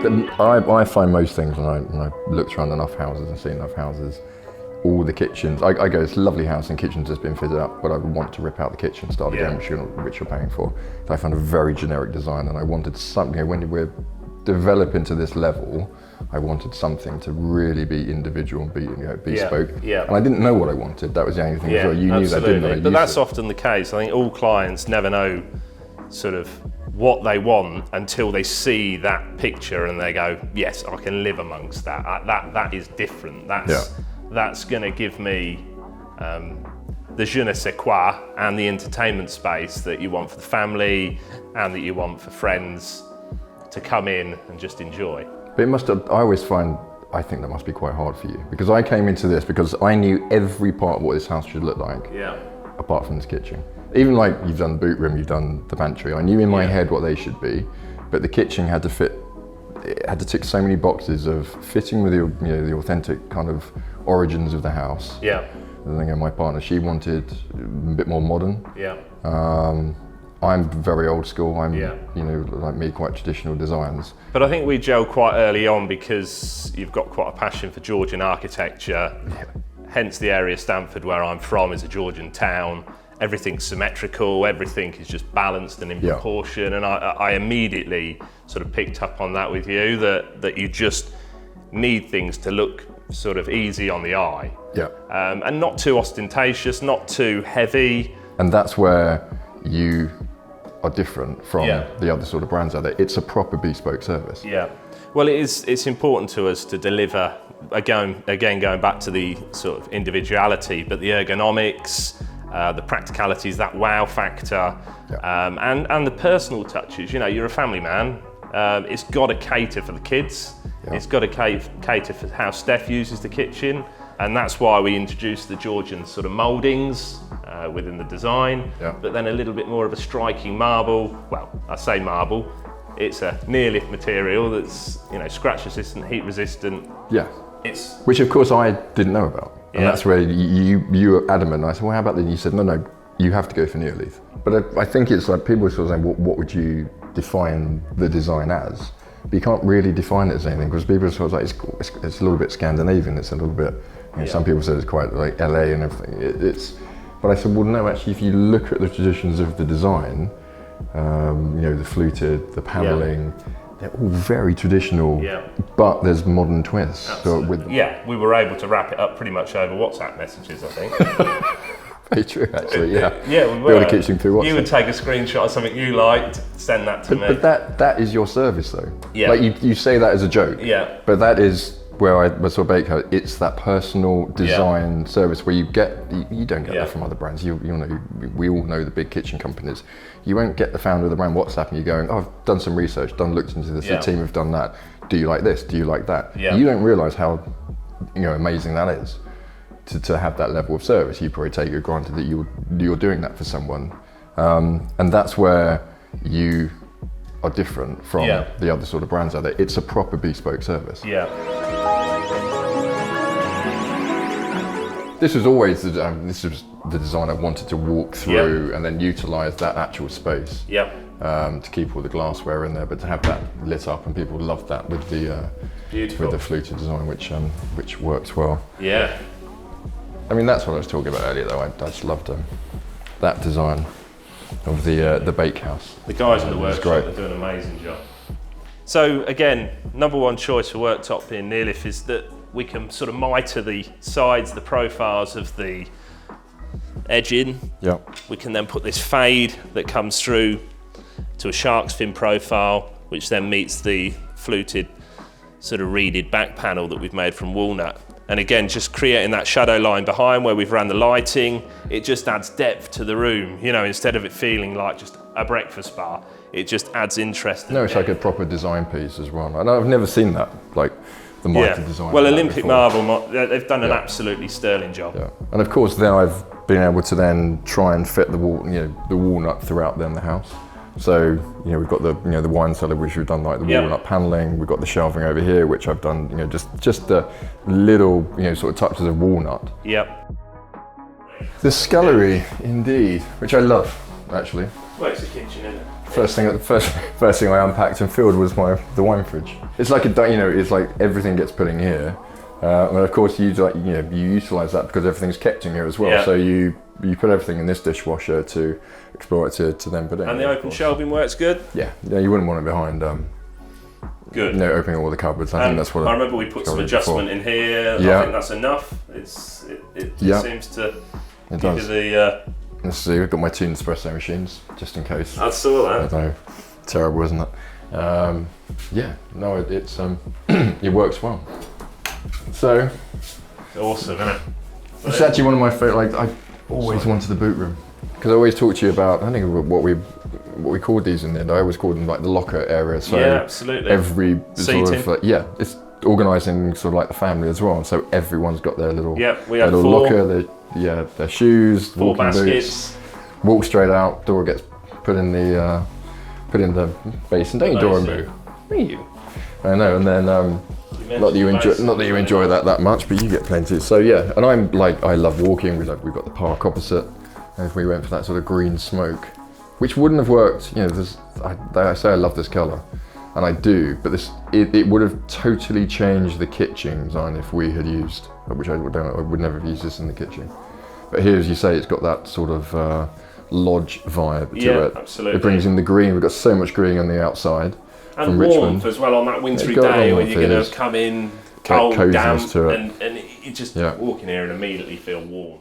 I find most things when I look around enough houses and see enough houses, all the kitchens, I go, it's a lovely house and kitchen's just been fitted up, but I would want to rip out the kitchen, start again, which you're paying for. So I found a very generic design, and I wanted something, when we're developing to this level, I wanted something to really be individual and be bespoke. And I didn't know what I wanted. That was the only thing as well. You knew that, didn't you? But that's often the case. I think all clients never know sort of what they want until they see that picture and they go, yes, I can live amongst that. That is different. That's going to give me the je ne sais quoi and the entertainment space that you want for the family and that you want for friends to come in and just enjoy. But it must have, I think that must be quite hard for you, because I came into this because I knew every part of what this house should look like, apart from this kitchen. Even like you've done the boot room, you've done the pantry, I knew in my head what they should be, but the kitchen had to fit, it had to tick so many boxes of fitting with the authentic kind of origins of the house. And then again, my partner, she wanted a bit more modern. I'm very old school. I'm, like me, quite traditional designs. But I think we gelled quite early on because you've got quite a passion for Georgian architecture. Hence the area Stamford, where I'm from, is a Georgian town. Everything's symmetrical, everything is just balanced and in proportion. And I immediately sort of picked up on that with you, that you just need things to look sort of easy on the eye. And not too ostentatious, not too heavy. And that's where you are different from the other sort of brands out there. It's a proper bespoke service. Well, it's important to us to deliver, again going back to the sort of individuality, but the ergonomics, the practicalities, that wow factor, and the personal touches. You know, you're a family man. It's got to cater for the kids. It's got to cater for how Steph uses the kitchen. And that's why we introduced the Georgian sort of mouldings within the design, but then a little bit more of a striking marble. Well, I say marble, it's a near lift material that's, scratch resistant, heat resistant. Which of course I didn't know about. And that's where you were adamant. I said, well, how about then? You said, no, you have to go for Neolith. But I think it's like people sort of saying, what would you define the design as? But you can't really define it as anything, because people are sort of like, it's a little bit Scandinavian, it's a little bit, some people say it's quite like LA and everything. But I said, well, no, actually, if you look at the traditions of the design, the fluted, the paneling, they're all very traditional, but there's modern twists. So we were able to wrap it up pretty much over WhatsApp messages, I think. Very true, actually, we were. Build a kitchen through WhatsApp. You would take a screenshot of something you liked, send that to me. But that is your service, though. Like you say that as a joke. But that is where I sort of bake her. It's that personal design service where you don't get that from other brands. We all know the big kitchen companies. You won't get the founder of the brand WhatsApping you going, oh, I've done some research, looked into this, the team have done that. Do you like this? Do you like that? You don't realise how amazing that is. To have that level of service, you probably take it for granted that you're doing that for someone, and that's where you are different from the other sort of brands out there. It's a proper bespoke service. This was always the design I wanted to walk through and then utilise that actual space. To keep all the glassware in there, but to have that lit up, and people loved that with the fluted design, which works well. I mean, that's what I was talking about earlier, though. I just loved that design of the bake house. The guys in the workshop, they're doing an amazing job. So again, number one choice for worktop in Neolith is that we can sort of mitre the sides, the profiles of the edging. We can then put this fade that comes through to a shark's fin profile, which then meets the fluted sort of reeded back panel that we've made from walnut. And again, just creating that shadow line behind where we've ran the lighting, it just adds depth to the room. Instead of it feeling like just a breakfast bar, it just adds interest. No, it's like a proper design piece as well. And I've never seen that, like the mitre design. Well, Olympic Marble, they've done an absolutely sterling job. And of course, then I've been able to then try and fit the walnut throughout the house. So, we've got the wine cellar, which we've done like the walnut paneling. We've got the shelving over here, which I've done, just the little, sort of touches of walnut. The scullery, indeed, which I love, actually. Well, it's a kitchen, isn't it? First thing I unpacked and filled was the wine fridge. It's like it's like everything gets put in here, and of course you utilise that because everything's kept in here as well. Yeah. So you put everything in this dishwasher to explore it to then put it in. And the open shelving works good. Yeah, you wouldn't want it behind. Good. Opening all the cupboards. I think that's what I remember. We put some adjustment in here. Yeah. I think that's enough. It seems to give you the. Let's see, I've got my two Nespresso machines, just in case. I saw that. I don't know, terrible, isn't it? It's it works well. So. Awesome, isn't it? It's actually one of my favourite, I always wanted the boot room. Because I always talk to you about, I think what we called these in there, I always called them like the locker area. So yeah, absolutely. Every Seating. sort of, it's organising sort of like the family as well. So everyone's got their little, we have little locker, their shoes, 4 walking baskets. boots, walk straight out, door gets put in the basin. Don't you door and move? You. I know, and then not that you enjoy that much, but you get plenty. So yeah, and I love walking. We've got the park opposite, and if we went for that sort of green smoke, which wouldn't have worked. I say I love this colour, and I do, but it would have totally changed the kitchen design if we had used, which I would never have used this in the kitchen. But here, as you say, it's got that sort of lodge vibe to it. Absolutely. It brings in the green. We've got so much green on the outside. And from warmth Richmond as well on that wintry day when you're going to come in cold, damp, and you just walk in here and immediately feel warm.